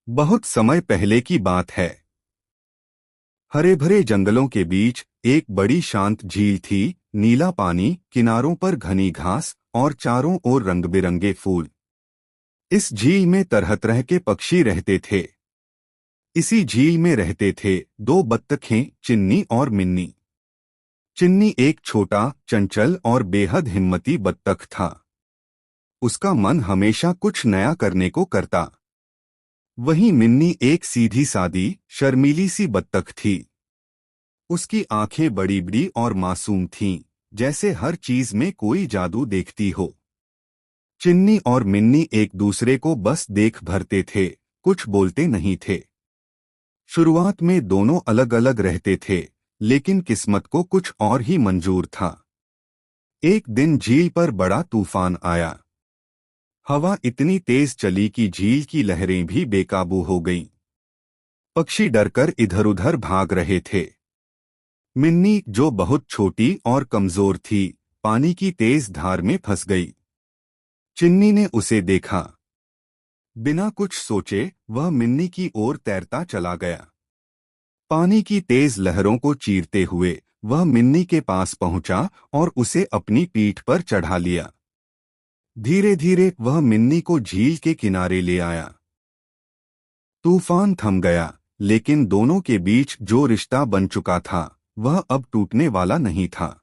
बहुत समय पहले की बात है। हरे भरे जंगलों के बीच एक बड़ी शांत झील थी। नीला पानी, किनारों पर घनी घास और चारों ओर रंग बिरंगे फूल। इस झील में तरह तरह के पक्षी रहते थे। इसी झील में रहते थे दो बत्तखें, चिन्नी और मिन्नी। चिन्नी एक छोटा, चंचल और बेहद हिम्मती बत्तख था। उसका मन हमेशा कुछ नया करने को करता। वहीं मिन्नी एक सीधी सादी, शर्मीली सी बत्तख थी। उसकी आंखें बड़ी बड़ी और मासूम थीं, जैसे हर चीज में कोई जादू देखती हो। चिन्नी और मिन्नी एक दूसरे को बस देख भरते थे, कुछ बोलते नहीं थे। शुरुआत में दोनों अलग अलग रहते थे, लेकिन किस्मत को कुछ और ही मंजूर था। एक दिन झील पर बड़ा तूफान आया। हवा इतनी तेज चली कि झील की लहरें भी बेकाबू हो गईं। पक्षी डरकर इधर उधर भाग रहे थे। मिन्नी, जो बहुत छोटी और कमजोर थी, पानी की तेज धार में फंस गई। चिन्नी ने उसे देखा। बिना कुछ सोचे वह मिन्नी की ओर तैरता चला गया। पानी की तेज लहरों को चीरते हुए वह मिन्नी के पास पहुंचा और उसे अपनी पीठ पर चढ़ा लिया। धीरे धीरे वह मिन्नी को झील के किनारे ले आया। तूफान थम गया, लेकिन दोनों के बीच जो रिश्ता बन चुका था वह अब टूटने वाला नहीं था।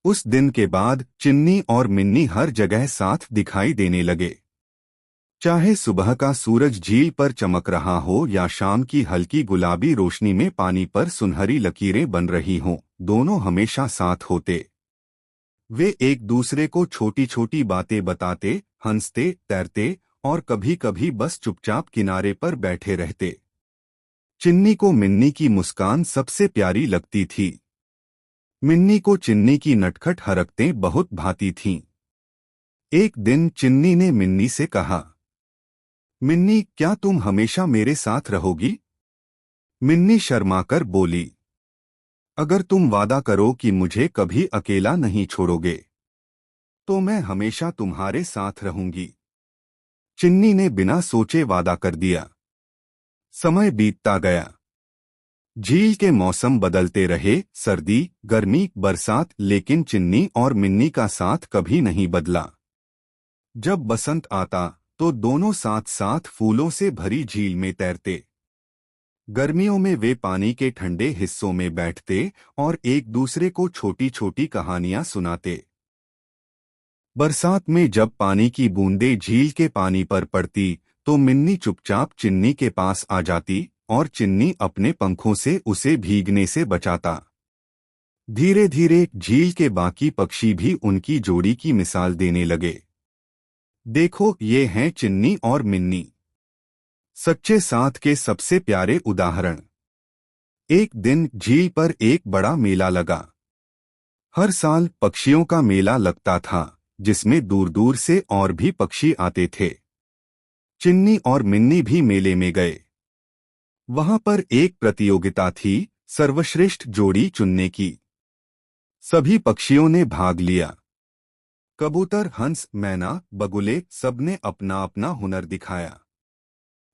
उस दिन के बाद चिन्नी और मिन्नी हर जगह साथ दिखाई देने लगे। चाहे सुबह का सूरज झील पर चमक रहा हो या शाम की हल्की गुलाबी रोशनी में पानी पर सुनहरी लकीरें बन रही हों, दोनों हमेशा साथ होते। वे एक दूसरे को छोटी छोटी बातें बताते, हंसते, तैरते और कभी कभी बस चुपचाप किनारे पर बैठे रहते। चिन्नी को मिन्नी की मुस्कान सबसे प्यारी लगती थी। मिन्नी को चिन्नी की नटखट हरकतें बहुत भाती थीं। एक दिन चिन्नी ने मिन्नी से कहा, मिन्नी, क्या तुम हमेशा मेरे साथ रहोगी? मिन्नी शर्माकर बोली, अगर तुम वादा करो कि मुझे कभी अकेला नहीं छोड़ोगे, तो मैं हमेशा तुम्हारे साथ रहूंगी। चिन्नी ने बिना सोचे वादा कर दिया। समय बीतता गया। झील के मौसम बदलते रहे, सर्दी, गर्मी, बरसात, लेकिन चिन्नी और मिन्नी का साथ कभी नहीं बदला। जब बसंत आता तो दोनों साथ साथ फूलों से भरी झील में तैरते। गर्मियों में वे पानी के ठंडे हिस्सों में बैठते और एक दूसरे को छोटी छोटी कहानियां सुनाते। बरसात में जब पानी की बूंदें झील के पानी पर पड़ती तो मिन्नी चुपचाप चिन्नी के पास आ जाती और चिन्नी अपने पंखों से उसे भीगने से बचाता। धीरे धीरे झील के बाकी पक्षी भी उनकी जोड़ी की मिसाल देने लगे। देखो, ये हैं चिन्नी और मिन्नी, सच्चे साथ के सबसे प्यारे उदाहरण। एक दिन झील पर एक बड़ा मेला लगा। हर साल पक्षियों का मेला लगता था, जिसमें दूर दूर से और भी पक्षी आते थे। चिन्नी और मिन्नी भी मेले में गए। वहां पर एक प्रतियोगिता थी, सर्वश्रेष्ठ जोड़ी चुनने की। सभी पक्षियों ने भाग लिया। कबूतर, हंस, मैना, बगुले, सबने अपना अपना हुनर दिखाया।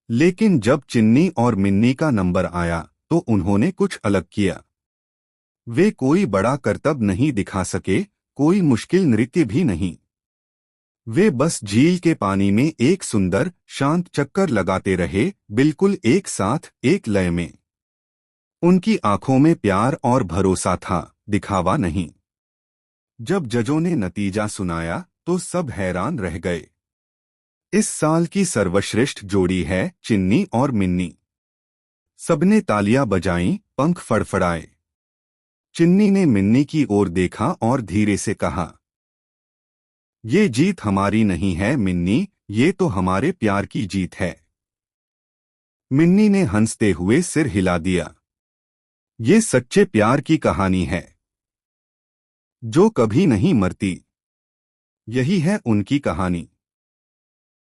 लेकिन जब चिन्नी और मिन्नी का नंबर आया तो उन्होंने कुछ अलग किया। वे कोई बड़ा करतब नहीं दिखा सके, कोई मुश्किल नृत्य भी नहीं। वे बस झील के पानी में एक सुंदर, शांत चक्कर लगाते रहे, बिल्कुल एक साथ, एक लय में। उनकी आंखों में प्यार और भरोसा था, दिखावा नहीं। जब जजों ने नतीजा सुनाया तो सब हैरान रह गए। इस साल की सर्वश्रेष्ठ जोड़ी है चिन्नी और मिन्नी। सबने तालियां बजाईं, पंख फड़फड़ाए। चिन्नी ने मिन्नी की ओर देखा और धीरे से कहा, ये जीत हमारी नहीं है मिन्नी, ये तो हमारे प्यार की जीत है। मिन्नी ने हंसते हुए सिर हिला दिया। ये सच्चे प्यार की कहानी है, जो कभी नहीं मरती। यही है उनकी कहानी।